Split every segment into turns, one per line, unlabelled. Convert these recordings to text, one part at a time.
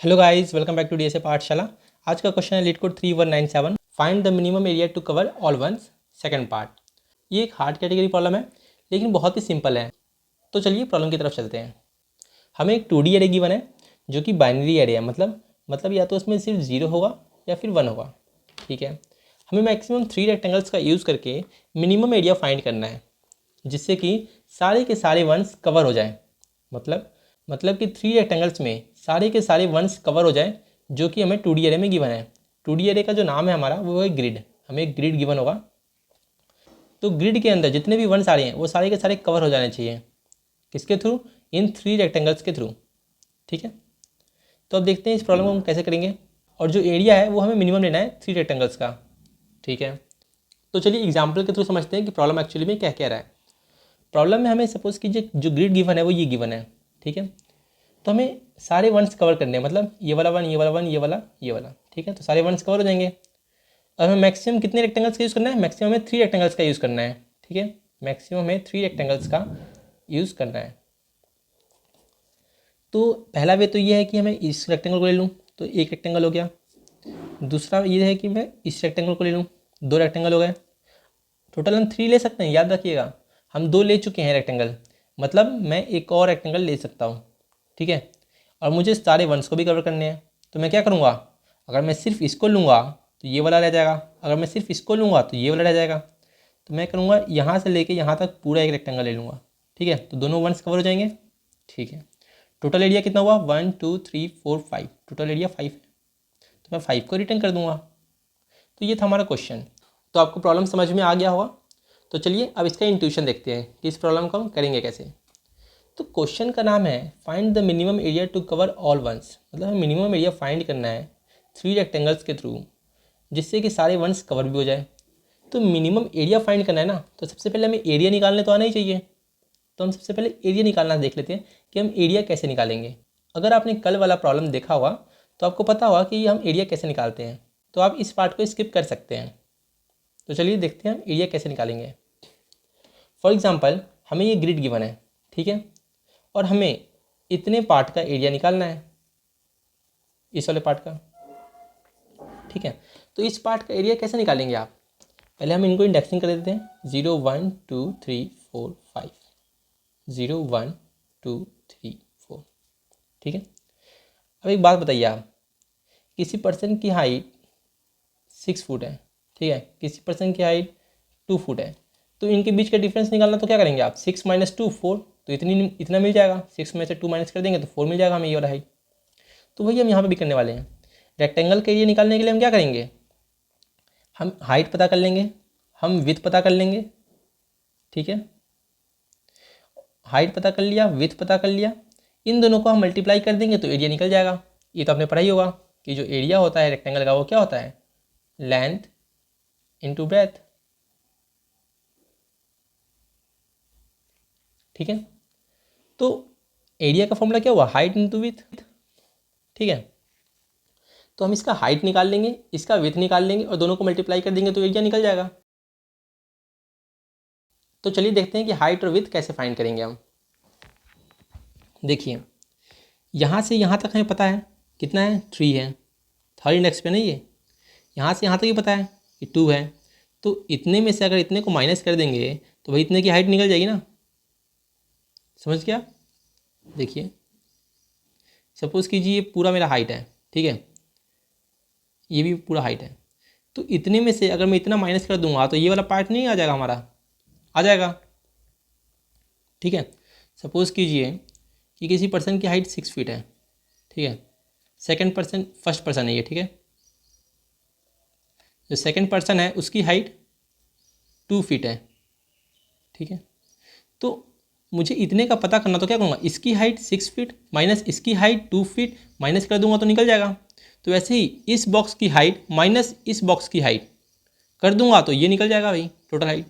Hello guys, welcome back to DSA Pathshala. आज का question है LeetCode 3197, find the minimum area to cover all ones, second part. ये एक hard category problem है लेकिन बहुत ही सिंपल है। तो चलिए प्रॉब्लम की तरफ चलते हैं। हमें एक 2D एरे गिवन है जो कि बाइनरी एरे है, मतलब या तो उसमें सिर्फ 0 होगा या फिर 1 होगा। ठीक है, हमें मैक्सिमम 3 रेक्टेंगल्स का यूज़ करके मिनिमम एरिया फाइंड करना है जिससे कि सारे के सारे वंस कवर हो जाए। मतलब कि 3 रेक्टेंगल्स में सारे के सारे वंस कवर हो जाए जो कि हमें 2D एरे में गिवन है। 2D एरे का जो नाम है हमारा वो है ग्रिड। हमें एक ग्रिड गिवन होगा, तो ग्रिड के अंदर जितने भी वंस आ रहे हैं वो सारे के सारे कवर हो जाने चाहिए। किसके थ्रू? इन 3 रेक्टेंगल्स के थ्रू। ठीक है, तो अब देखते हैं इस प्रॉब्लम को हम कैसे करेंगे। और जो एरिया है वो हमें मिनिमम लेना है 3 रेक्टेंगल्स का। ठीक है, तो चलिए एग्जाम्पल के थ्रू समझते हैं कि प्रॉब्लम एक्चुअली में क्या कह रहा है। प्रॉब्लम में हमें सपोज कीजिए जो ग्रिड गिवन है वो ये गिवन है। ठीक है, तो हमें सारे वंस कवर करने हैं, मतलब ये वाला वन, ये वाला वन, ये वाला। ठीक है, तो सारे वंस कवर हो जाएंगे। अब हमें मैक्सिमम कितने रेक्टेंगल्स का यूज़ करना है? मैक्सिमम हमें 3 रेक्टेंगल्स का यूज़ करना है। ठीक है, मैक्सिमम हमें 3 रेक्टेंगल्स का यूज़ करना है। तो पहला वे तो ये है कि हमें इस रेक्टेंगल को ले लूँ, तो एक रेक्टेंगल हो गया। दूसरा ये है कि मैं इस रेक्टेंगल को ले लूँ, 2 रेक्टेंगल हो गए। टोटल हम 3 ले सकते हैं, याद रखिएगा। हम 2 ले चुके हैं रेक्टेंगल, मतलब मैं एक और रेक्टेंगल ले सकता हूँ। ठीक है, और मुझे सारे वंस को भी कवर करने हैं। तो मैं क्या करूँगा, अगर मैं सिर्फ इसको लूँगा तो ये वाला रह जाएगा, अगर मैं सिर्फ इसको लूँगा तो ये वाला रह जाएगा। तो मैं करूँगा यहाँ से लेके यहाँ तक पूरा एक रेक्टेंगल ले लूँगा। ठीक है, तो दोनों वंस कवर हो जाएंगे। ठीक है, टोटल एरिया कितना हुआ? 1 2 3 4 5, टोटल एरिया 5 है। तो मैं 5 को रिटर्न कर दूँगा। तो ये था हमारा क्वेश्चन। तो आपको प्रॉब्लम समझ में आ गया होगा। तो चलिए अब इसका इंट्यूशन देखते हैं कि इस प्रॉब्लम को हम करेंगे कैसे। तो क्वेश्चन का नाम है find the minimum area to cover all ones, मतलब हमें मिनिमम एरिया फाइंड करना है 3 रेक्टेंगल्स के थ्रू जिससे कि सारे वंस कवर भी हो जाए। तो मिनिमम एरिया फाइंड करना है ना, तो सबसे पहले हमें एरिया निकालने तो आना ही चाहिए। तो हम सबसे पहले एरिया निकालना देख लेते हैं कि हम एरिया कैसे निकालेंगे। अगर आपने कल वाला प्रॉब्लम देखा होगा तो आपको पता होगा कि हम एरिया कैसे निकालते हैं, तो आप इस पार्ट को स्किप कर सकते हैं। तो चलिए देखते हैं हम एरिया कैसे निकालेंगे। फॉर एग्जाम्पल हमें ये ग्रिड गिवन है, ठीक है, और हमें इतने पार्ट का एरिया निकालना है, इस वाले पार्ट का। ठीक है, तो इस पार्ट का एरिया कैसे निकालेंगे आप? पहले हम इनको इंडेक्सिंग कर देते हैं, 0 1 2 3 4 5, 0 1 2 3 4। ठीक है, अब एक बात बताइए आप, किसी पर्सन की हाइट 6 फुट है, ठीक है, किसी पर्सन की हाइट 2 फुट है, तो इनके बीच का डिफरेंस निकालना तो क्या करेंगे आप? 6 - 2 4, तो इतना मिल जाएगा। 6 में से 2 माइनस कर देंगे तो 4 मिल जाएगा हमें ये वाला हाइट। तो वही हम यहाँ पे भी करने वाले हैं। रेक्टेंगल के एरिया निकालने के लिए हम क्या करेंगे? हम हाइट पता कर लेंगे, हम विड्थ पता कर लेंगे। ठीक है, हाइट पता कर लिया, विड्थ पता कर लिया, इन दोनों को हम मल्टीप्लाई कर देंगे तो एरिया निकल जाएगा। ये तो आपने पढ़ा ही होगा कि जो एरिया होता है रेक्टेंगल का वो क्या होता है? Length into breadth. ठीक है, तो एरिया का फॉर्मूला क्या हुआ? Height into width. ठीक है, तो हम इसका हाइट निकाल लेंगे, इसका विड्थ निकाल लेंगे और दोनों को मल्टीप्लाई कर देंगे तो एरिया निकल जाएगा। तो चलिए देखते हैं कि हाइट और विड्थ कैसे फाइंड करेंगे हम। देखिए, यहाँ से यहाँ तक हमें पता है कितना है? 3 है, थर्ड इंडेक्स पे नहीं है। यहाँ से यहाँ तक ही पता है कि 2 है, तो इतने में से अगर इतने को माइनस कर देंगे तो भाई इतने की हाइट निकल जाएगी ना। समझ गया? देखिए, सपोज़ कीजिए ये पूरा मेरा हाइट है, ठीक है, ये भी पूरा हाइट है, तो इतने में से अगर मैं इतना माइनस कर दूंगा तो ये वाला पार्ट नहीं आ जाएगा हमारा? आ जाएगा। ठीक है, सपोज़ कीजिए कि किसी पर्सन की हाइट 6 फीट है, ठीक है, फर्स्ट पर्सन है ये, ठीक है, जो सेकंड पर्सन है उसकी हाइट 2 फीट है। ठीक है, तो मुझे इतने का पता करना, तो क्या करूँगा? इसकी हाइट 6 फीट माइनस इसकी हाइट 2 फीट माइनस कर दूंगा तो निकल जाएगा। तो वैसे ही इस बॉक्स की हाइट माइनस इस बॉक्स की हाइट कर दूंगा तो ये निकल जाएगा भाई टोटल हाइट।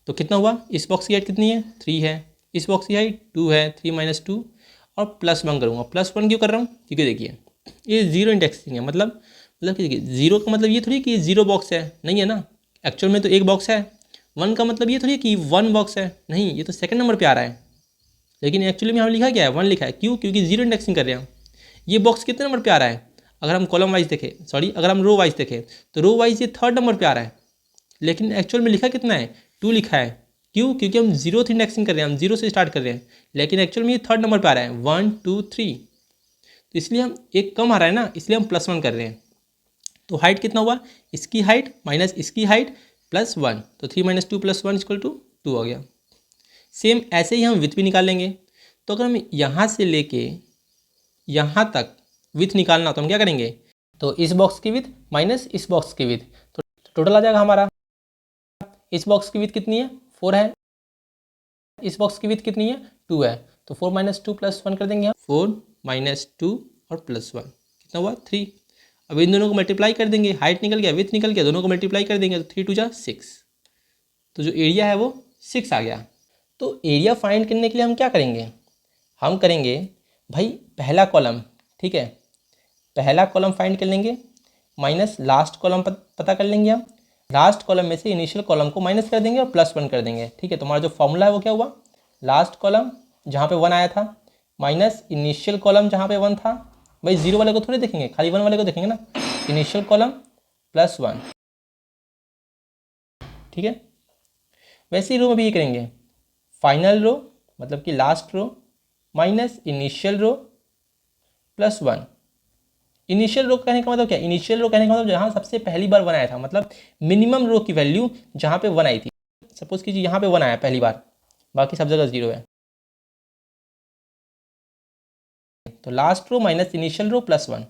तो कितना हुआ? इस बॉक्स की हाइट कितनी है? 3 है, इस बॉक्स की हाइट 2 है, 3 - 2 और +1 करूँगा। +1 क्यों कर रहा हूँ? क्योंकि देखिए ये जीरो इंडेक्सिंग है, मतलब कि देखिए जीरो का मतलब ये थोड़ी कि जीरो बॉक्स है, नहीं है ना, एक्चुअल में तो एक बॉक्स है। 1 का मतलब ये थोड़ी कि 1 बॉक्स है, नहीं, ये तो सेकंड नंबर पे आ रहा है, लेकिन एक्चुअली में हमने लिखा क्या है? 1 लिखा है। क्यों? क्योंकि जीरो इंडेक्सिंग कर रहे हैं। ये बॉक्स कितने नंबर पे आ रहा है? अगर हम कॉलम वाइज देखें, सॉरी अगर हम रो वाइज देखें तो रो वाइज ये 3rd नंबर पे आ रहा है, लेकिन एक्चुअल में लिखा कितना है? 2 लिखा है। क्यों? क्योंकि हम 0th इंडेक्सिंग कर रहे हैं, हम 0 से स्टार्ट कर रहे हैं, लेकिन एक्चुअल में ये 3rd नंबर पे आ रहा है 1 2 3, तो इसलिए हम एक कम आ रहा है ना, इसलिए हम +1 कर रहे हैं। तो हाइट कितना हुआ? इसकी हाइट माइनस इसकी हाइट +1, तो 3 - 2 + 1 = 2 हो गया। सेम ऐसे ही हम विथ भी निकाल लेंगे। तो अगर हम यहाँ से लेके यहाँ तक विथ निकालना तो हम क्या करेंगे? तो इस बॉक्स की विथ माइनस इस बॉक्स की विथ, तो टोटल आ जाएगा हमारा। इस बॉक्स की विथ कितनी है? 4 है। इस बॉक्स की विथ कितनी है? 2 है। तो 4 - 2 + 1 कर देंगे हम। 4 - 2 और +1 कितना हुआ? 3। अब इन दोनों को मल्टीप्लाई कर देंगे, हाइट निकल गया, विथ निकल गया, दोनों को मल्टीप्लाई कर देंगे तो 3 × 2 = 6, तो जो एरिया है वो 6 आ गया। तो एरिया फाइंड करने के लिए हम क्या करेंगे? हम करेंगे भाई पहला कॉलम, ठीक है, पहला कॉलम फाइंड कर लेंगे माइनस लास्ट कॉलम पता कर लेंगे। हम लास्ट कॉलम में से इनिशियल कॉलम को माइनस कर देंगे और +1 कर देंगे, ठीक है। तो हमारा जो फॉर्मूला है वो क्या हुआ? लास्ट कॉलम जहाँ पे 1 आया था माइनस इनिशियल कॉलम जहाँ पे 1 था। भाई 0 वाले को थोड़ी देखेंगे, खाली 1 वाले को देखेंगे ना। इनिशियल कॉलम +1, ठीक है। वैसे ही रो में भी ये करेंगे, फाइनल रो मतलब कि लास्ट रो माइनस इनिशियल रो +1। इनिशियल रो कहने का मतलब क्या? इनिशियल रो कहने का मतलब जहाँ सबसे पहली बार 1 आया था, मतलब मिनिमम रो की वैल्यू जहाँ पे 1 आई थी। सपोज कीजिए यहाँ पे 1 आया पहली बार, बाकी सब जगह 0 है, तो लास्ट रो माइनस इनिशियल रो +1,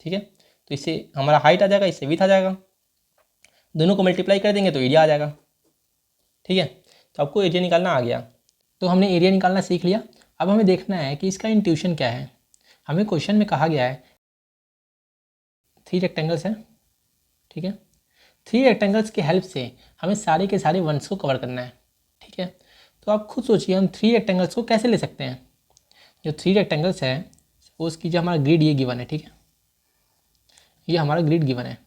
ठीक है। तो इससे हमारा हाइट आ जाएगा, इससे विथ आ जाएगा, दोनों को मल्टीप्लाई कर देंगे तो एरिया आ जाएगा, ठीक है। तो आपको एरिया निकालना आ गया। तो हमने एरिया निकालना सीख लिया। अब हमें देखना है कि इसका इंट्यूशन क्या है। हमें क्वेश्चन में कहा गया है 3 रेक्टेंगल्स हैं, ठीक है। 3 रेक्टेंगल्स की हेल्प से हमें सारे के सारे वंस को कवर करना है, ठीक है। तो आप खुद सोचिए हम 3 रेक्टेंगल्स को कैसे ले सकते हैं। जो 3 रेक्टेंगल्स है, सपोज कीजिए हमारा ग्रिड ये गिवन है, ठीक है, ये हमारा ग्रिड गिवन है।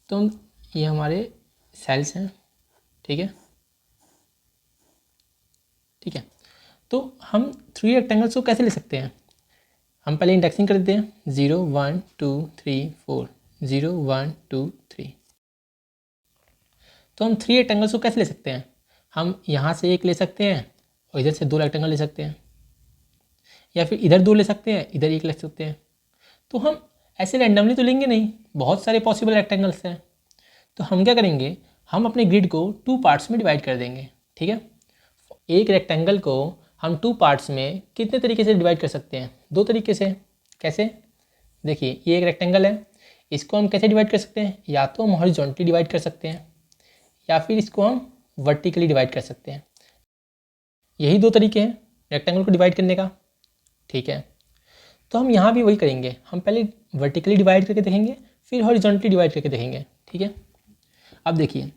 तो ये हमारे सेल्स हैं, ठीक है, ठीक है। तो हम 3 रेक्टेंगल्स को कैसे ले सकते हैं? हम पहले इंडेक्सिंग कर देते हैं 0 1 2 3 4, 0 1 2 3। तो हम 3 रेक्टेंगल्स को कैसे ले सकते हैं? हम यहाँ से एक ले सकते हैं और इधर से 2 रेक्टेंगल ले सकते हैं, या फिर इधर 2 ले सकते हैं, इधर एक ले सकते हैं। तो हम ऐसे रैंडमली तो लेंगे नहीं, बहुत सारे पॉसिबल रेक्टेंगल्स हैं। तो हम क्या करेंगे? हम अपने ग्रिड को 2 पार्ट्स में डिवाइड कर देंगे, ठीक है। एक रेक्टेंगल को हम 2 पार्ट्स में कितने तरीके से डिवाइड कर सकते हैं? 2 तरीके से। कैसे? देखिए ये एक रेक्टेंगल है, इसको हम कैसे डिवाइड कर सकते हैं? या तो हम हॉरिजॉन्टली डिवाइड कर सकते हैं या फिर इसको हम वर्टिकली डिवाइड कर सकते हैं। यही 2 तरीके हैं रेक्टेंगल को डिवाइड करने का, ठीक है। तो हम यहाँ भी वही करेंगे, हम पहले वर्टिकली डिवाइड करके देखेंगे, फिर हॉरिजॉन्टली डिवाइड करके देखेंगे, ठीक है। अब देखिए,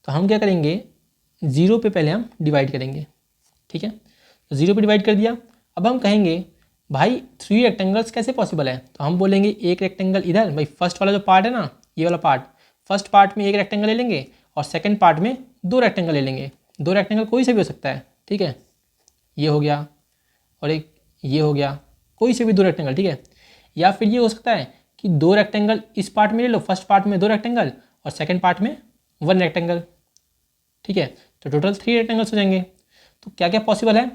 तो हम क्या करेंगे? 0 पे पहले हम डिवाइड करेंगे, ठीक है। तो 0 पे डिवाइड कर दिया। अब हम कहेंगे भाई 3 रेक्टेंगल्स कैसे पॉसिबल है? तो हम बोलेंगे एक रेक्टेंगल इधर, भाई फर्स्ट वाला जो पार्ट है ना, ये वाला पार्ट, फर्स्ट पार्ट में एक रेक्टेंगल ले लेंगे और सेकंड पार्ट में 2 रेक्टेंगल ले लेंगे। 2 रेक्टेंगल कोई से भी हो सकता है, ठीक है, ये हो गया और एक ये हो गया, कोई से भी 2 रेक्टेंगल, ठीक है। या फिर ये हो सकता है कि 2 रेक्टेंगल इस पार्ट में ले लो, फर्स्ट पार्ट में 2 रेक्टेंगल और सेकेंड पार्ट में 1 रेक्टेंगल, ठीक है। तो टोटल 3 रेक्टेंगल्स हो जाएंगे। तो क्या क्या पॉसिबल है?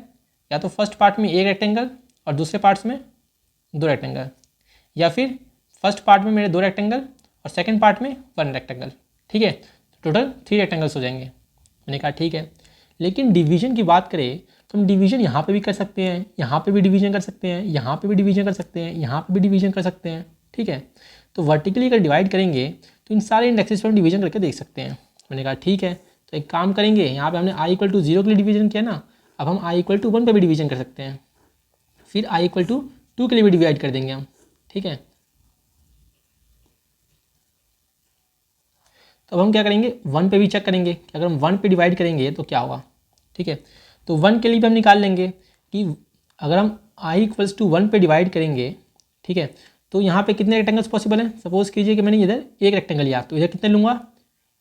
या तो फर्स्ट पार्ट में एक रेक्टेंगल और दूसरे पार्ट्स में 2 रेक्टेंगल, या फिर फर्स्ट पार्ट में मेरे 2 रेक्टेंगल और सेकंड पार्ट में 1 रेक्टेंगल, ठीक है। तो टोटल 3 रेक्टेंगल्स हो जाएंगे। मैंने कहा ठीक है, लेकिन डिवीजन की बात करें तो हम डिवीजन यहाँ पे भी कर सकते हैं, यहाँ पे भी डिवीजन कर सकते हैं, यहाँ पे भी डिवीजन कर सकते हैं, यहाँ पे भी डिवीजन कर सकते हैं, ठीक है। तो वर्टिकली अगर डिवाइड करेंगे तो इन सारे इंडेक्सेस पर हम डिवीजन करके देख सकते हैं। मैंने कहा ठीक है, तो एक काम करेंगे, यहाँ पे हमने i = 0 के लिए डिवीजन किया ना, अब हम i = 1 पे भी डिवीजन कर सकते हैं, फिर i = 2 के लिए भी डिवाइड कर देंगे हम, ठीक है। तो अब हम क्या करेंगे? 1 पे भी चेक करेंगे कि अगर हम 1 पे डिवाइड करेंगे तो क्या होगा, ठीक है। तो 1 के लिए भी हम निकाल लेंगे कि अगर हम i = 1 पे डिवाइड करेंगे, ठीक है, तो यहाँ पे कितने रेक्टेंगल्स पॉसिबल हैं? सपोज कीजिए कि मैंने इधर एक रेक्टेंगल लिया, तो इधर कितने लूँगा?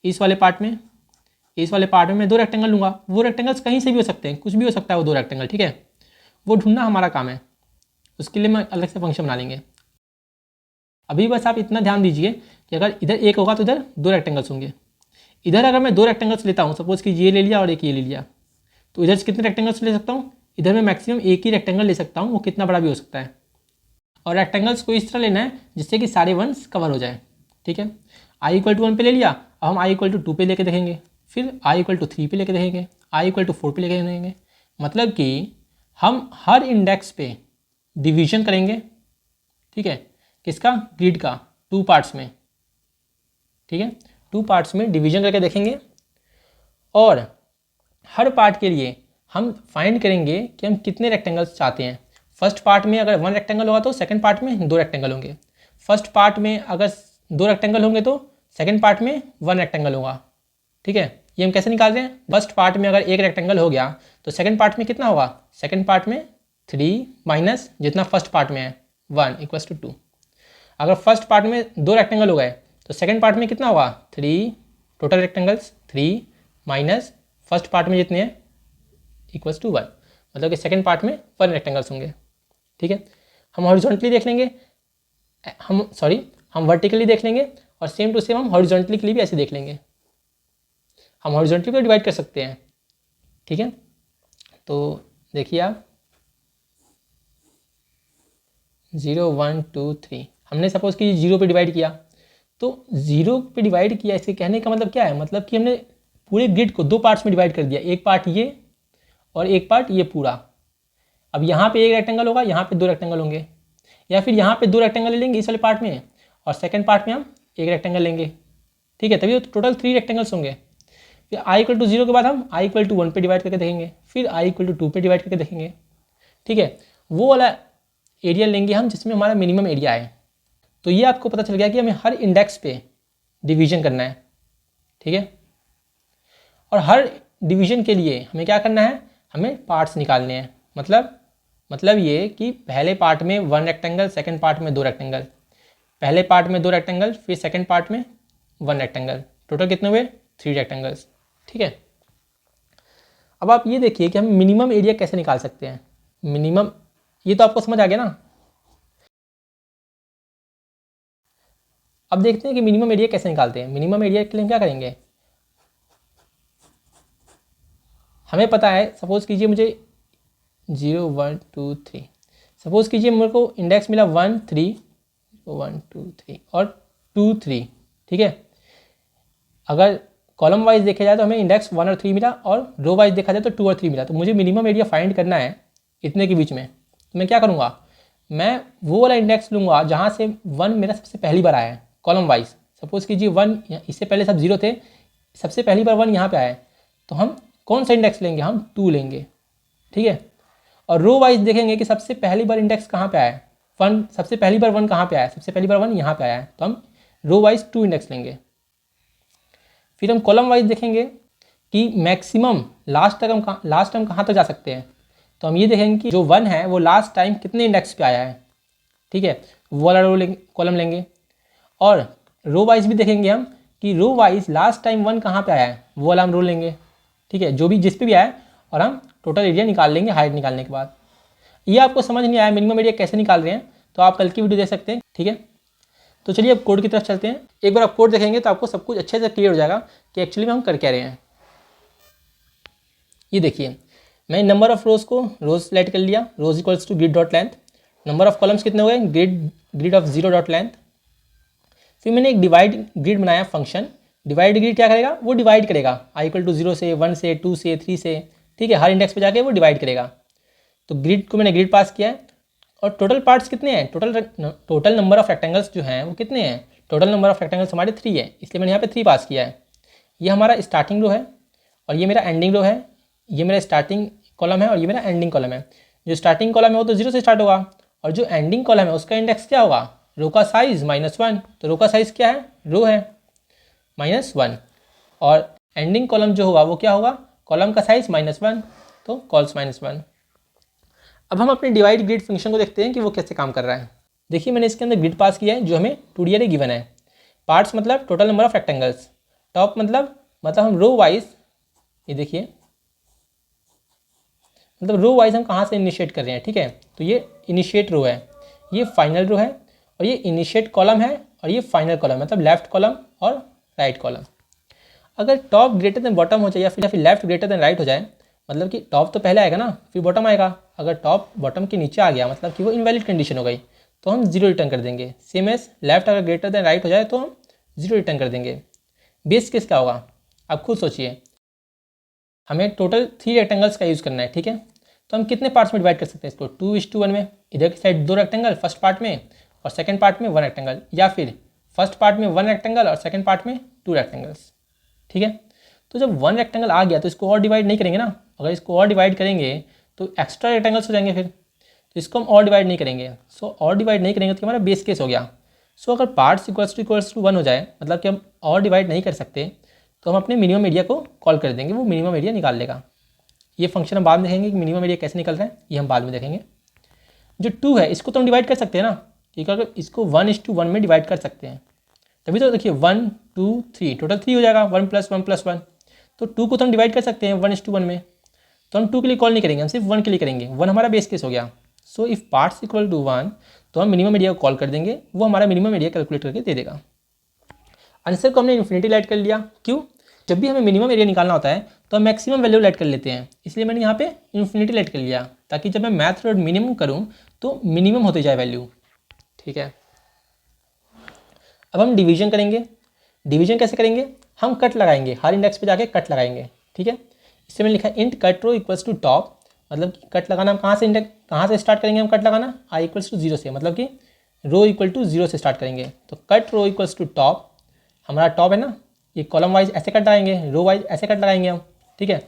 इस वाले पार्ट में, इस वाले पार्ट में मैं 2 रेक्टेंगल लूँगा। वो रेक्टेंगल्स कहीं से भी हो सकते हैं, कुछ भी हो सकता है वो 2 रेक्टेंगल, ठीक है। वो ढूंढना हमारा काम है, उसके लिए मैं अलग से फंक्शन बना लेंगे। अभी बस आप इतना ध्यान दीजिए कि अगर इधर एक होगा तो इधर दो रेक्टेंगल्स होंगे। इधर अगर मैं दो रेक्टेंगल्स लेता हूँ, सपोज कि ये ले लिया और एक ये ले लिया, तो इधर से कितने रेक्टेंगल्स ले सकता हूँ? इधर मैं मैक्सिमम एक ही रेक्टेंगल ले सकता हूँ, वो कितना बड़ा भी हो सकता है। और रेक्टेंगल्स को इस तरह लेना है जिससे कि सारे वंस कवर हो जाए। ठीक है, आई इक्वल टू 1 पे ले लिया, अब हम आई इक्वल टू 2 पे लेके देखेंगे, फिर आई इक्वल टू 3 पे लेके देखेंगे, आई इक्वल टू 4 पे लेके देखेंगे। मतलब कि हम हर इंडेक्स पे डिवीजन करेंगे। ठीक है, किसका? ग्रिड का, 2 पार्ट्स में। ठीक है, 2 पार्ट्स में डिवीजन करके देखेंगे और हर पार्ट के लिए हम फाइंड करेंगे कि हम कितने रेक्टेंगल्स चाहते हैं। फर्स्ट पार्ट में अगर 1 रेक्टेंगल होगा तो सेकंड पार्ट में 2 रेक्टेंगल होंगे। फर्स्ट पार्ट में अगर 2 रेक्टेंगल होंगे तो सेकंड पार्ट में 1 रेक्टेंगल होगा। ठीक है, ये हम कैसे निकाल रहे हैं? फर्स्ट पार्ट में अगर 1 रेक्टेंगल हो गया तो सेकंड पार्ट में कितना होगा? सेकंड पार्ट में 3 माइनस जितना फर्स्ट पार्ट में है 1 इक्वल्स टू 2। अगर फर्स्ट पार्ट में 2 रेक्टेंगल हो गए तो सेकंड पार्ट में कितना होगा? 3, total rectangles 3 minus first part में जितने हैं इक्वल्स टू 1, मतलब कि सेकंड पार्ट में 1 रेक्टेंगल्स होंगे। ठीक है, हम हॉरिजॉन्टली देख लेंगे, हम वर्टिकली देख लेंगे और सेम टू सेम हम हॉरिजॉन्टली के लिए भी ऐसे देख लेंगे। हम हॉरिजॉन्टली को डिवाइड कर सकते हैं। ठीक है, तो देखिए आप 0 1 2 3 हमने सपोज कि 0 पे डिवाइड किया, तो 0 पे डिवाइड किया, इसके कहने का मतलब क्या है? मतलब कि हमने पूरे ग्रिड को 2 पार्ट्स में डिवाइड कर दिया, एक पार्ट ये और एक पार्ट ये पूरा। अब यहाँ पे 1 रेक्टेंगल होगा, यहाँ पे 2 रेक्टेंगल होंगे, या फिर यहाँ पे 2 रेक्टेंगल ले लेंगे इस वाले पार्ट में और सेकंड पार्ट में हम 1 रेक्टेंगल लेंगे। ठीक है, तभी तो टोटल 3 रेक्टेंगल्स होंगे। फिर आई इक्वल टू 0 के बाद हम आई इक्वल टू 1 पे डिवाइड करके देखेंगे, फिर आई इक्वल टू 2 पे डिवाइड करके देखेंगे। ठीक है, वो वाला एरिया लेंगे हम जिसमें हमारा मिनिमम एरिया है। तो ये आपको पता चल गया कि हमें हर इंडेक्स पे डिवीजन करना है। ठीक है, और हर डिवीजन के लिए हमें क्या करना है? हमें पार्ट्स निकालने हैं। मतलब ये कि पहले पार्ट में 1 रेक्टेंगल, सेकंड पार्ट में 2 रेक्टेंगल, पहले पार्ट में 2 रेक्टेंगल, फिर सेकंड पार्ट में 1 रेक्टेंगल, टोटल कितने हुए? 3 रेक्टेंगल्स। ठीक है, अब आप ये देखिए कि हम मिनिमम एरिया कैसे निकाल सकते हैं। मिनिमम, ये तो आपको समझ आ गया ना। अब देखते हैं कि मिनिमम एरिया कैसे निकालते हैं। मिनिमम एरिया के लिए हम क्या करेंगे? हमें पता है, सपोज कीजिए मुझे 0 1 2 3, सपोज कीजिए मेरे को इंडेक्स मिला 1 3 1 2 3 और 2 3। ठीक है, अगर कॉलम वाइज देखा जाए तो हमें इंडेक्स 1 और 3 मिला और रो वाइज देखा जाए तो 2 और 3 मिला। तो मुझे मिनिमम एरिया फाइंड करना है इतने के बीच में। तो मैं क्या करूँगा? मैं वो वाला इंडेक्स लूँगा जहाँ से 1 मेरा सबसे पहली बार आया है कॉलम वाइज। सपोज कीजिए 1, इससे पहले सब 0 थे, सबसे पहली बार 1 यहाँ पे आया है, तो हम कौन सा इंडेक्स लेंगे? हम 2 लेंगे। ठीक है, और रो वाइज देखेंगे कि सबसे पहली बार इंडेक्स कहाँ पे आया है? 1, सबसे पहली बार 1 कहाँ पे आया है? सबसे पहली बार 1 यहाँ पे आया है, तो हम रो वाइज 2 इंडेक्स लेंगे। फिर हम कॉलम वाइज देखेंगे कि मैक्सिमम लास्ट टाइम कहाँ तक जा सकते हैं। तो हम ये देखेंगे कि जो 1 है वो लास्ट टाइम कितने इंडेक्स पे आया है। ठीक है, वो वाला रो लेंगे, कॉलम लेंगे। और रो वाइज भी देखेंगे हम कि रो वाइज लास्ट टाइम 1 कहाँ पे आया है, वो वाला हम रो लेंगे। ठीक है, जो भी जिस पे भी आया, और हम टोटल एरिया निकाल लेंगे हाइट निकालने के बाद। ये आपको समझ नहीं आया मिनिमम एरिया कैसे निकाल रहे हैं, तो आप कल की वीडियो देख सकते हैं। ठीक है, तो चलिए अब कोड की तरफ चलते हैं। एक बार आप कोड देखेंगे तो आपको सब कुछ अच्छे से क्लियर हो जाएगा कि एक्चुअली में हम कर क्या रहे हैं। ये देखिए, मैं नंबर ऑफ रोज सेलेक्ट कर लिया, rows equals to grid dot length. Number of columns कितने हो गए? Grid of 0 dot length. फिर मैंने एक डिवाइड ग्रिड बनाया फंक्शन। डिवाइड ग्रिड क्या करेगा? वो डिवाइड करेगा आई इक्वल टू 0 से 1 से 2 से 3 से। ठीक है, हर इंडेक्स पे जाके वो डिवाइड करेगा। तो ग्रिड को मैंने ग्रिड पास किया है। और टोटल पार्ट्स कितने हैं? टोटल नंबर ऑफ रेक्टेंगल्स जो हैं वो कितने हैं? टोटल नंबर ऑफ रेक्टेंगल्स हमारे 3 है, इसलिए मैंने यहाँ पे 3 पास किया है। ये हमारा स्टार्टिंग रो है और ये मेरा एंडिंग रो है। ये मेरा स्टार्टिंग कॉलम है और ये मेरा एंडिंग कॉलम है। जो स्टार्टिंग कॉलम है वो तो 0 से स्टार्ट होगा, और जो एंडिंग कॉलम है उसका इंडेक्स क्या होगा? रो का साइज -1। तो रो का साइज क्या है? रो है -1, और एंडिंग कॉलम जो होगा वो क्या होगा? कॉलम का साइज -1, तो कॉल्स -1। अब हम अपने डिवाइड ग्रिड फंक्शन को देखते हैं कि वो कैसे काम कर रहा है। देखिए, मैंने इसके अंदर ग्रिड पास किया है जो हमें 2D अरे गिवन है। पार्ट्स मतलब total number of rectangles. Top मतलब हम रो वाइज, ये देखिए, मतलब रो वाइज हम कहाँ से इनिशिएट कर रहे हैं। ठीक है, तो ये इनिशिएट रो है, ये फाइनल रो है, और ये इनिशिएट कॉलम है, और ये फाइनल कॉलम, मतलब लेफ्ट कॉलम और राइट कॉलम। अगर टॉप ग्रेटर देन बॉटम हो जाए या फिर लेफ्ट ग्रेटर देन राइट हो जाए, मतलब कि टॉप तो पहले आएगा ना, फिर बॉटम आएगा। अगर टॉप बॉटम के नीचे आ गया मतलब कि वो इनवैलिड कंडीशन हो गई, तो हम जीरो रिटर्न कर देंगे। सेम एज लेफ्ट अगर ग्रेटर देन राइट हो जाए तो हम जीरो रिटर्न कर देंगे। बेस केस क्या होगा आप खुद सोचिए। हमें टोटल 3 रेक्टेंगल्स का यूज़ करना है, ठीक है। तो हम कितने पार्ट्स में डिवाइड कर सकते हैं इसको? 2:1 में। इधर की साइड 2 रेक्टेंगल फर्स्ट पार्ट में, और सेकंड पार्ट में 1 रेक्टेंगल, या फिर फर्स्ट पार्ट में 1 रेक्टेंगल और सेकंड पार्ट में 2 रेक्टेंगल्स, ठीक है। तो जब 1 रेक्टेंगल आ गया तो इसको और डिवाइड नहीं करेंगे ना। अगर इसको और डिवाइड करेंगे तो एक्स्ट्रा रेक्टेंगल्स हो जाएंगे फिर, तो इसको हम और डिवाइड नहीं करेंगे। सो और डिवाइड नहीं करेंगे तो हमारा बेस केस हो गया। सो अगर पार्ट्स इक्वल्स टू 1 हो जाए, मतलब कि हम और डिवाइड नहीं कर सकते, तो हम अपने मिनिमम एरिया को कॉल कर देंगे, वो मिनिमम एरिया निकाल लेगा। ये फंक्शन हम बाद में देखेंगे कि मिनिमम एरिया कैसे निकल रहा है, ये हम बाद में देखेंगे। जो 2 है इसको तो हम डिवाइड कर सकते हैं ना, ठीक है। अगर इसको 1:1 में डिवाइड कर सकते हैं तभी तो देखिए 1 2 3 टोटल 3 हो जाएगा, 1 + 1 + 1। तो 2 को तो हम डिवाइड कर सकते हैं 1:1 में, तो हम 2 के लिए कॉल नहीं करेंगे, हम सिर्फ 1 के लिए करेंगे। 1 हमारा बेस केस हो गया। So if parts equal to 1 तो हम मिनिमम एरिया को कॉल कर देंगे, वो हमारा मिनिमम एरिया कैलकुलेट करके दे देगा। आंसर को हमने इन्फिनिटी लाइट कर लिया। क्यों? जब भी हमें मिनिमम एरिया निकालना होता है तो हम मैक्सिमम वैल्यू लाइट कर लेते हैं, इसलिए मैंने यहाँ पे इन्फिनिटी लाइट कर लिया, ताकि जब मैं मैथ रोड मिनिमम करूँ तो मिनिमम होते जाए वैल्यू, ठीक है। अब हम डिवीजन करेंगे। डिवीजन कैसे करेंगे? हम कट लगाएंगे, हर इंडेक्स पे जाके कट लगाएंगे, ठीक है। इससे मैंने लिखा int cut row equals to top, मतलब कि कट लगाना हम कहाँ से स्टार्ट करेंगे हम कट लगाना? i इक्वल्स टू 0 से, मतलब कि रो इक्वल टू 0 से स्टार्ट करेंगे। तो cut row equals to top, हमारा टॉप है ना, ये कॉलम वाइज ऐसे कट लगाएंगे, रो वाइज ऐसे कट लगाएंगे हम, ठीक है।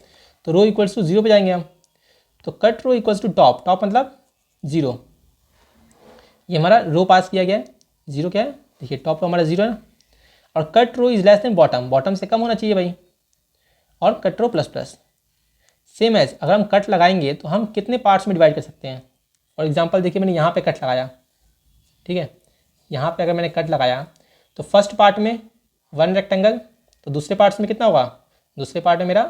तो रो इक्वल्स टू 0 पे जाएंगे हम, तो cut row equals to top, top मतलब 0, ये हमारा रो पास किया गया है। 0 क्या है? देखिए टॉप तो हमारा 0 है ना, और cut row is less than bottom, bottom से कम होना चाहिए भाई, और cut row plus plus. Same as अगर हम कट लगाएंगे तो हम कितने पार्ट्स में डिवाइड कर सकते हैं? फॉर एग्जांपल देखिए मैंने यहाँ पे कट लगाया, ठीक है। यहाँ पे अगर मैंने कट लगाया तो फर्स्ट पार्ट में 1 रेक्टेंगल, तो दूसरे पार्ट्स में कितना होगा? दूसरे पार्ट में मेरा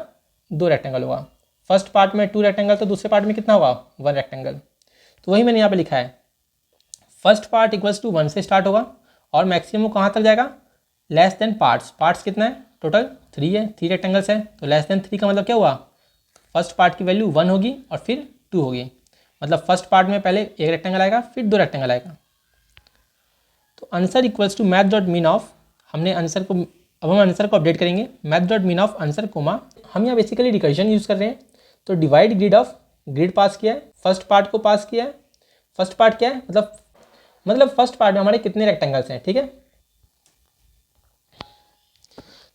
2 रेक्टेंगल होगा। फर्स्ट पार्ट में 2 रेक्टेंगल, तो दूसरे पार्ट में कितना होगा? 1 रेक्टेंगल। तो वही मैंने यहाँ पे लिखा है, फर्स्ट पार्ट इक्वल्स टू 1 से स्टार्ट होगा, और मैक्सिमम कहाँ तक जाएगा? Less than parts. पार्ट्स कितना है? टोटल 3 है, 3 रेक्टेंगल्स है, तो लेस देन 3 का मतलब क्या हुआ? फर्स्ट पार्ट की वैल्यू 1 होगी और फिर 2 होगी, मतलब फर्स्ट पार्ट में पहले 1 रेक्टेंगल आएगा फिर 2 रेक्टेंगल आएगा। तो answer equals to math dot min of, हमने आंसर को, अब हम आंसर को अपडेट करेंगे, math dot min of answer comma. हम यहाँ बेसिकली रिकर्जन यूज़ कर रहे हैं, तो divide grid of, grid pass किया है, फर्स्ट पार्ट को पास किया है। फर्स्ट पार्ट क्या है? मतलब फर्स्ट पार्ट में हमारे कितने रेक्टेंगल्स हैं, ठीक है।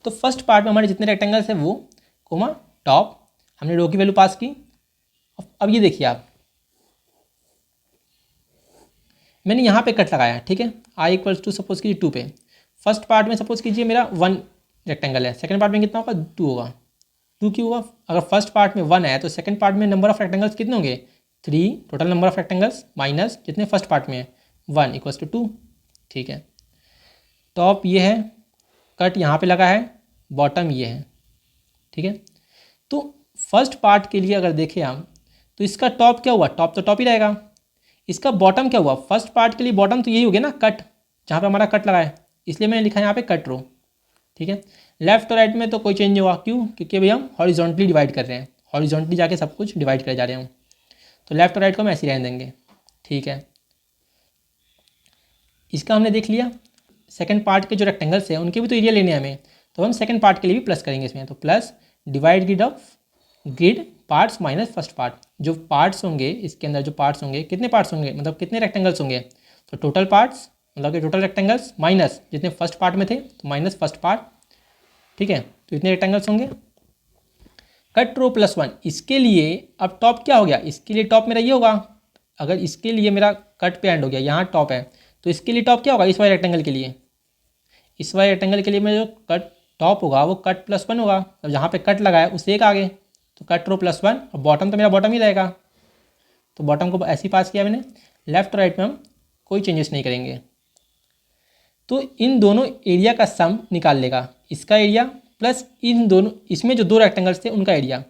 तो फर्स्ट पार्ट में हमारे जितने रेक्टेंगल्स हैं वो, कोमा टॉप, हमने रो की वैल्यू पास की। अब ये देखिए आप, मैंने यहाँ पे कट लगाया, ठीक है। i इक्वल्स टू सपोज कीजिए 2 पे। फर्स्ट पार्ट में सपोज कीजिए मेरा 1 रेक्टेंगल है, सेकंड पार्ट में कितना होगा? 2 होगा। 2 क्यों हुआ? अगर फर्स्ट पार्ट में 1 है तो सेकंड पार्ट में नंबर ऑफ रेक्टेंगल्स कितने होंगे? 3, total number of rectangles minus जितने फर्स्ट पार्ट में है 1 इक्वल्स टू 2, ठीक है। टॉप ये है, कट यहाँ पे लगा है, बॉटम ये है, ठीक है। तो फर्स्ट पार्ट के लिए अगर देखें हम तो इसका टॉप क्या हुआ? टॉप तो टॉप ही रहेगा। इसका बॉटम क्या हुआ? फर्स्ट पार्ट के लिए बॉटम तो यही हो गया ना, कट, जहाँ पे हमारा कट लगा है, इसलिए मैंने लिखा है यहाँ पे कट रो, ठीक है। लेफ्ट और राइट में तो कोई चेंज नहीं हुआ, क्यों? क्योंकि अभी हम हॉरिजॉन्टली डिवाइड कर रहे हैं, हॉरिजॉन्टली जाके सब कुछ डिवाइड करे जा रहे हैं, तो लेफ्ट और राइट को हम ऐसे ही रहने देंगे, ठीक है। इसका हमने देख लिया। सेकंड पार्ट के जो रेक्टेंगल्स हैं उनके भी तो एरिया लेने हैं हमें, तो हम सेकंड पार्ट के लिए भी प्लस करेंगे इसमें, तो plus divide grid of grid parts minus first part. जो पार्ट्स होंगे इसके अंदर, जो पार्ट्स होंगे, कितने पार्ट्स होंगे मतलब कितने रेक्टेंगल्स होंगे? तो टोटल पार्ट्स मतलब कि टोटल रेक्टेंगल्स माइनस जितने फर्स्ट पार्ट में थे, तो माइनस फर्स्ट पार्ट, ठीक है। तो इतने रेक्टेंगल्स होंगे। कट रो प्लस 1, इसके लिए अब टॉप क्या हो गया? इसके लिए टॉप मेरा ये होगा। अगर इसके लिए मेरा कट पे एंड हो गया, यहाँ टॉप है, तो इसके लिए टॉप क्या होगा? इस वाले रेक्टेंगल के लिए, इस वाले रेक्टेंगल के लिए मेरा जो कट टॉप होगा वो कट प्लस 1 होगा। अब जहाँ पे कट लगा है उससे एक आगे, तो कट रो प्लस 1, और बॉटम तो मेरा बॉटम ही रहेगा, तो बॉटम को ऐसे ही पास किया मैंने। लेफ्ट और राइट में हम कोई चेंजेस नहीं करेंगे, तो इन दोनों एरिया का सम निकाल लेगा, इसका एरिया प्लस इन दोनों, इसमें जो 2 रेक्टेंगल्स थे उनका एरिया।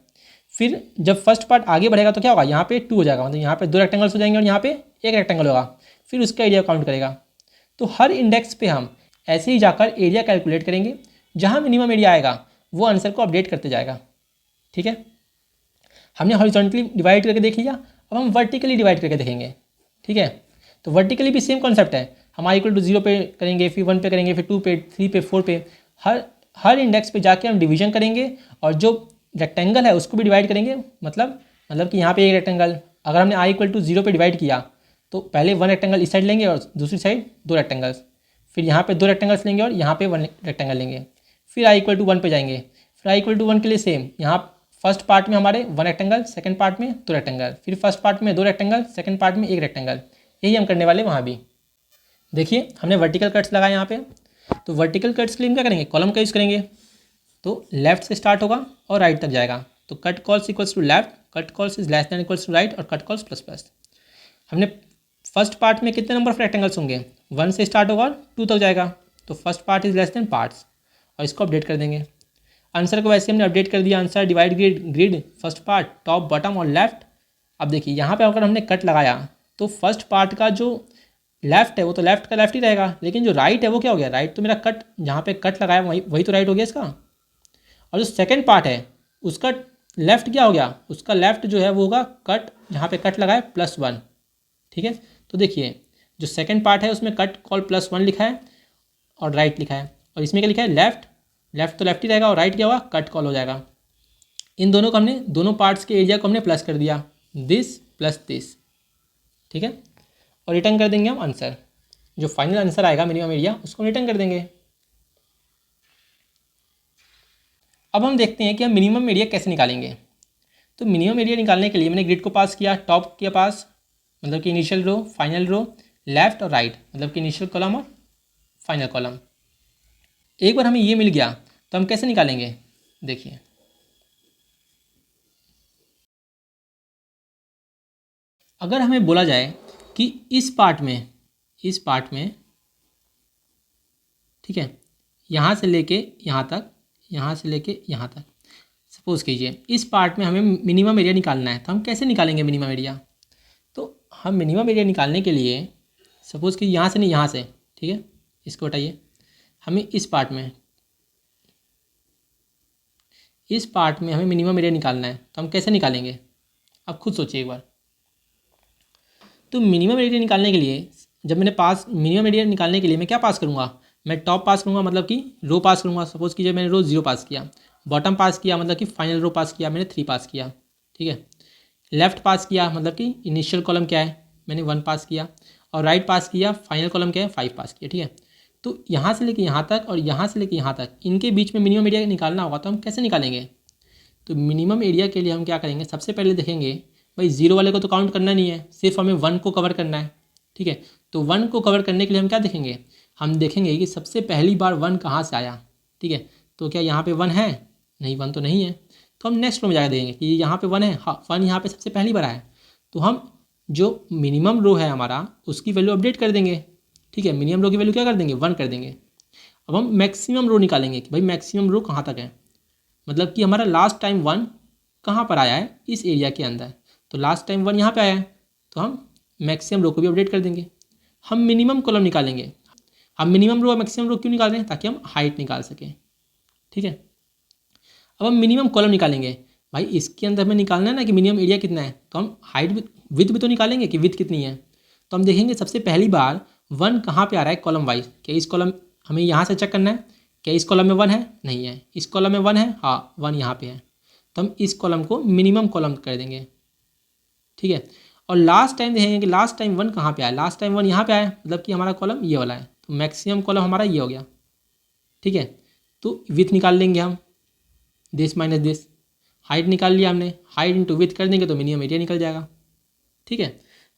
फिर जब फर्स्ट पार्ट आगे बढ़ेगा तो क्या होगा, यहाँ पे 2 हो जाएगा, मतलब यहाँ पे 2 रेक्टेंगल्स हो जाएंगे और यहाँ पे एक रेक्टेंगल होगा, फिर उसका एरिया काउंट करेगा। तो हर इंडेक्स पे हम ऐसे ही जाकर एरिया कैलकुलेट करेंगे, जहाँ मिनिमम एरिया आएगा वो आंसर को अपडेट करते जाएगा। ठीक है, हमने हॉरिजॉन्टली डिवाइड करके देख लिया, अब हम वर्टिकली डिवाइड करके देखेंगे। ठीक है, तो वर्टिकली भी सेम कॉन्सेप्ट है, हम i = 0 पे करेंगे, फिर 1 पे करेंगे, फिर 2 पे, 3 पे, 4 पे, हर इंडेक्स पे जाके हम डिवीजन करेंगे और जो रेक्टेंगल है उसको भी डिवाइड करेंगे। मतलब कि यहाँ पे एक रेक्टेंगल, अगर हमने i = 0 पे डिवाइड किया तो पहले 1 रेक्टेंगल इस साइड लेंगे और दूसरी साइड 2 रेक्टेंगल्स, फिर यहाँ पे 2 रेक्टेंगल्स लेंगे और यहाँ पे 1 रेक्टेंगल लेंगे, फिर i = 1 पे जाएंगे, फिर i = 1 के लिए सेम, यहाँ फर्स्ट पार्ट में हमारे 1 रेक्टेंगल, सेकंड पार्ट में 2 रेक्टेंगल, फिर फर्स्ट पार्ट में 2 रेक्टेंगल, सेकंड पार्ट में 1 रेक्टेंगल, यही हम करने वाले वहाँ भी। देखिए हमने वर्टिकल कट्स लगाए यहाँ पे, तो वर्टिकल कट्स के लिए हम क्या करेंगे, कॉलम का यूज़ करेंगे। तो लेफ्ट से स्टार्ट होगा और राइट तक जाएगा, तो cut cols equals to left, cut cols is less than equals to right और कट कॉल्स प्लस प्लस। हमने फर्स्ट पार्ट में कितने नंबर ऑफ रेक्टेंगल्स होंगे, 1 से स्टार्ट होगा और 2 तक जाएगा, तो first part is less then parts, और इसको अपडेट कर देंगे। आंसर को वैसे हमने अपडेट कर दिया, answer divide grid first part, top bottom और लेफ्ट। अब देखिए यहाँ पे अगर हमने कट लगाया तो फर्स्ट पार्ट का जो लेफ्ट है वो तो लेफ्ट का लेफ्ट ही रहेगा, लेकिन जो राइट है वो क्या हो गया, राइट तो मेरा कट जहाँ पे कट लगाया वही तो राइट हो गया इसका। और जो सेकंड पार्ट है उसका लेफ्ट क्या हो गया, उसका लेफ्ट जो है वो होगा कट जहाँ पे कट लगाए +1। ठीक है, तो देखिए जो सेकंड पार्ट है उसमें कट कॉल +1 लिखा है और राइट लिखा है, और इसमें क्या लिखा है लेफ्ट, लेफ्ट तो लेफ्ट ही रहेगा और राइट क्या होगा, कट कॉल हो जाएगा। इन दोनों को हमने, दोनों पार्ट्स के एरिया को हमने प्लस कर दिया, दिस प्लस दिस। ठीक है, और रिटर्न कर देंगे हम आंसर, जो फाइनल आंसर आएगा मिनिमम एरिया उसको रिटर्न कर देंगे। अब हम देखते हैं कि हम मिनिमम एरिया कैसे निकालेंगे। तो मिनिमम एरिया निकालने के लिए मैंने ग्रिड को पास किया, टॉप के पास मतलब कि इनिशियल रो, फाइनल रो, लेफ्ट और राइट मतलब कि इनिशियल कॉलम और फाइनल कॉलम। एक बार हमें ये मिल गया तो हम कैसे निकालेंगे, देखिए अगर हमें बोला जाए कि इस पार्ट में ठीक है, यहाँ से लेके यहाँ तक, यहाँ से लेके यहाँ तक, सपोज़ कीजिए इस पार्ट में हमें मिनिमम एरिया निकालना है, तो हम कैसे निकालेंगे मिनिमम एरिया। तो हम मिनिमम एरिया निकालने के लिए सपोज़ कि यहाँ से नहीं, यहाँ से, ठीक है, इसको हटाइए, हमें इस पार्ट में हमें मिनिमम एरिया निकालना है, तो हम कैसे निकालेंगे, आप खुद सोचिए एक बार। तो मिनिमम एरिया निकालने के लिए जब मैंने मिनिमम एरिया निकालने के लिए मैं क्या पास करूँगा, मैं टॉप पास करूँगा मतलब कि रो पास करूँगा। सपोज़ कीजिए मैंने रो 0 पास किया, बॉटम पास किया मतलब कि फाइनल रो पास किया, मैंने 3 पास किया। ठीक है, लेफ्ट पास किया मतलब कि इनिशियल कॉलम क्या है, मैंने 1 पास किया, और राइट पास किया, फाइनल कॉलम क्या है, 5 पास किया। ठीक है, तो यहाँ से लेके यहाँ तक और यहाँ से लेके यहाँ तक, इनके बीच में मिनिमम एरिया निकालना होगा, तो हम कैसे निकालेंगे। तो मिनिमम एरिया के लिए हम क्या करेंगे, सबसे पहले देखेंगे भाई 0 वाले को तो काउंट करना नहीं है, सिर्फ हमें 1 को कवर करना है। ठीक है, तो 1 को कवर करने के लिए हम क्या देखेंगे, हम देखेंगे कि सबसे पहली बार 1 कहाँ से आया। ठीक है, तो क्या यहाँ पे 1 है, नहीं 1 तो नहीं है, तो हम नेक्स्ट रो में जाकर देखेंगे कि यहाँ पे 1 है, हाँ 1 यहाँ पे सबसे पहली बार आया, तो हम जो मिनिमम रो है हमारा उसकी वैल्यू अपडेट कर देंगे। ठीक है, मिनिमम रो की वैल्यू क्या कर देंगे, 1 कर देंगे। अब हम मैक्सिमम रो निकालेंगे कि भाई मैक्सिमम रो कहाँ तक है, मतलब कि हमारा लास्ट टाइम 1 कहाँ पर आया है, इस एरिया के अंदर, तो लास्ट टाइम 1 यहाँ पे आया है, तो हम मैक्सिमम रो को भी अपडेट कर देंगे। हम मिनिमम कॉलम निकालेंगे, हम मिनिमम रो और मैक्सिमम रो क्यों निकाल रहे हैं, ताकि हम हाइट निकाल सकें। ठीक है, अब हम मिनिमम कॉलम निकालेंगे, भाई इसके अंदर हमें निकालना है ना कि मिनिमम एरिया कितना है, तो हम हाइट विथ भी तो निकालेंगे कि विथ कितनी है। तो हम देखेंगे सबसे पहली बार 1 कहाँ पे आ रहा है कॉलम वाइज, क्या इस कॉलम, हमें यहाँ से चेक करना है क्या इस कॉलम में 1 है, नहीं है, इस कॉलम में 1 है, हाँ 1 यहाँ पे है, तो हम इस कॉलम को मिनिमम कॉलम कर देंगे। ठीक है, और लास्ट टाइम देखेंगे कि लास्ट टाइम 1 कहाँ पे आया, लास्ट टाइम 1 यहाँ पे आया, मतलब कि हमारा कॉलम ये वाला है, तो मैक्सिमम कॉलम हमारा ये हो गया। ठीक है, तो विथ निकाल लेंगे हम, दिस माइनस दिस, हाइट निकाल लिया हमने, हाइट इंटू विथ कर देंगे तो मिनिमम एरिया निकल जाएगा। ठीक है,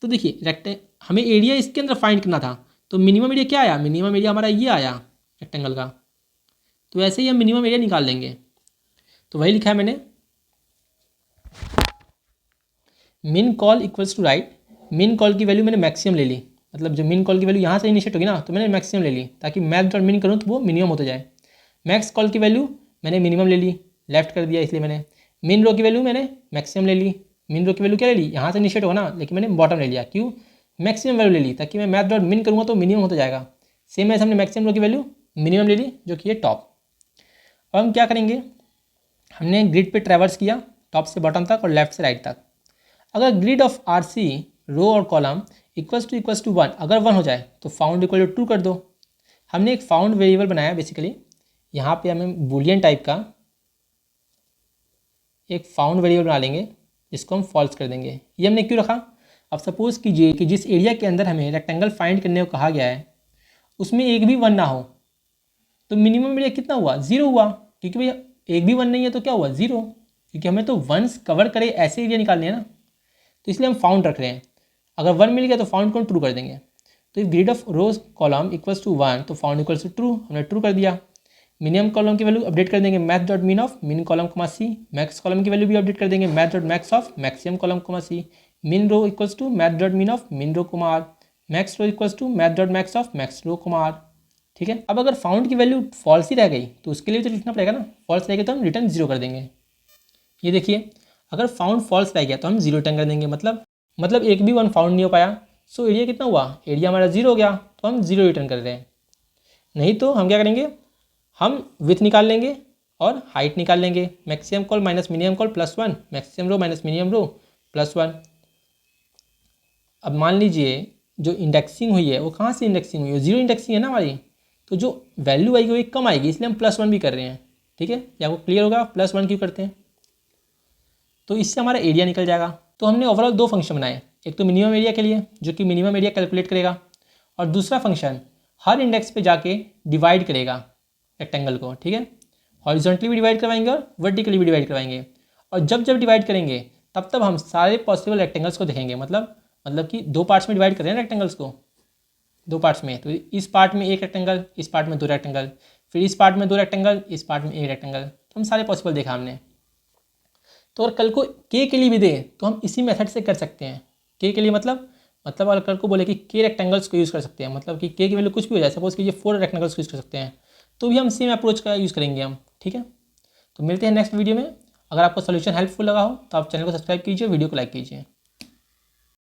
तो देखिए हमें एरिया इसके अंदर फाइंड करना था, तो मिनिमम एरिया क्या आया, मिनिमम एरिया हमारा ये आया रेक्टेंगल का, तो ऐसे ही हम मिनिमम एरिया निकाल लेंगे। तो वही लिखा है मैंने, मिन कॉल इक्वल्स टू राइट, मिन कॉल की वैल्यू मैंने मैक्सिमम ले ली, मतलब जो मिन कॉल की वैल्यू यहाँ से इनिशिएट होगी ना, तो मैंने मैक्सिमम ले ली, ताकि मैक्स डॉट मिन करूँ तो वो मिनिमम होता जाए। मैक्स कॉल की वैल्यू मैंने मिनिमम ले ली, लेफ्ट कर दिया इसलिए मैंने, मिन रो की वैल्यू मैंने मैक्सिमम ले ली, मिन रो की वैल्यू क्या ले ली, यहाँ से इनिशिएट होगा ना, लेकिन मैंने बॉटम ले लिया, क्यों, मैक्सिमम वैल्यू ले ली, ताकि मैं मैथ डॉट मिन करूँगा तो मिनिमम होता जाएगा। सेम ऐसे हमने मैक्सिमम रो की वैल्यू मिनिमम ले ली, जो कि ये टॉप। अब हम क्या करेंगे, हमने ग्रिड पे ट्रैवर्स किया टॉप से बॉटम तक और लेफ्ट से राइट तक। अगर ग्रिड ऑफ आर सी रो और कॉलम इक्वल्स टू 1, अगर 1 हो जाए तो फाउंड इक्वल टू ट्रू कर दो। हमने एक फाउंड वेरिएबल बनाया बेसिकली, यहाँ पे हमें बूलियन टाइप का एक फाउंड वेरिएबल बना लेंगे, जिसको हम फॉल्स कर देंगे। ये हमने क्यों रखा, अब सपोज़ कीजिए कि जिस एरिया के अंदर हमें रेक्टेंगल फाइंड करने को कहा गया है उसमें एक भी 1 ना हो, तो मिनिमम एरिया कितना हुआ, 0 हुआ, क्योंकि भैया एक भी 1 नहीं है तो क्या हुआ, 0, क्योंकि हमें तो वंस कवर करे ऐसे एरिया निकालने हैं ना, तो इसलिए हम फाउंड रख रहे हैं। अगर 1 मिल गया तो फाउंड को ट्रू कर देंगे। तो if grid of rows column equals to 1 तो फाउंड इक्वल्स टू ट्रू, हमने ट्रू कर दिया। मिनिमम कॉलम की वैल्यू अपडेट कर देंगे math dot min of min column comma c, max column की वैल्यू भी अपडेट कर देंगे math dot max of maximum column comma c, min row equals to math dot min of min row comma r, max row equals to math dot max of max row comma R. ठीक है, अब अगर found की value false ही रह गई तो उसके लिए तो लिखना पड़ेगा ना, फॉल्स रहेगा तो हम रिटर्न 0 कर देंगे। ये देखिए, अगर फाउंड फॉल्स रह गया तो हम 0 रिटर्न कर देंगे, मतलब एक भी 1 फाउंड नहीं हो पाया, सो एरिया कितना हुआ, एरिया हमारा 0 हो गया, तो हम 0 रिटर्न कर रहे हैं। नहीं तो हम क्या करेंगे, हम विथ निकाल लेंगे और हाइट निकाल लेंगे, maximum col minus minimum col plus 1, maximum row minus minimum row plus 1। अब मान लीजिए जो इंडेक्सिंग हुई है वो कहाँ से इंडेक्सिंग हुई है, 0 इंडेक्सिंग है ना हमारी, तो जो वैल्यू आएगी वो कम आएगी, इसलिए हम प्लस 1 भी कर रहे हैं। ठीक है, या वो क्लियर होगा प्लस 1 क्यों करते हैं, तो इससे हमारा एरिया निकल जाएगा। तो हमने ओवरऑल 2 फंक्शन बनाए, एक तो मिनिमम एरिया के लिए जो कि मिनिमम एरिया कैलकुलेट करेगा, और दूसरा फंक्शन हर इंडेक्स पे जाके डिवाइड करेगा रेक्टेंगल को। ठीक है, हॉरिजॉन्टली भी डिवाइड करवाएंगे और वर्टिकली भी डिवाइड करवाएंगे, और जब जब डिवाइड करेंगे तब हम सारे पॉसिबल रेक्टेंगल्स को देखेंगे, मतलब कि 2 पार्ट्स में डिवाइड कर रहे हैं रेक्टेंगल्स को, 2 पार्ट्स में, तो इस पार्ट में एक रेक्टेंगल, इस पार्ट में 2 रेक्टेंगल, फिर इस पार्ट में 2 रेक्टेंगल, इस पार्ट में एक रेक्टेंगल, तो हम सारे पॉसिबल देखा हमने। तो अगर कल को के लिए भी दे तो हम इसी मेथड से कर सकते हैं। के लिए मतलब अगर कल को बोले कि के रेक्टेंगल्स को यूज़ कर सकते हैं, मतलब कि के की वैल्यू कुछ भी हो जाए, सपोज कीजिए 4 रेक्टेंगल्स को यूज़ कर सकते हैं, तो भी हम सेम अप्रोच का यूज़ करेंगे हम। ठीक है, तो मिलते हैं नेक्स्ट वीडियो में। अगर आपको सोल्यूशन हेल्पफुल लगा हो तो आप चैनल को सब्सक्राइब कीजिए, वीडियो को लाइक कीजिए।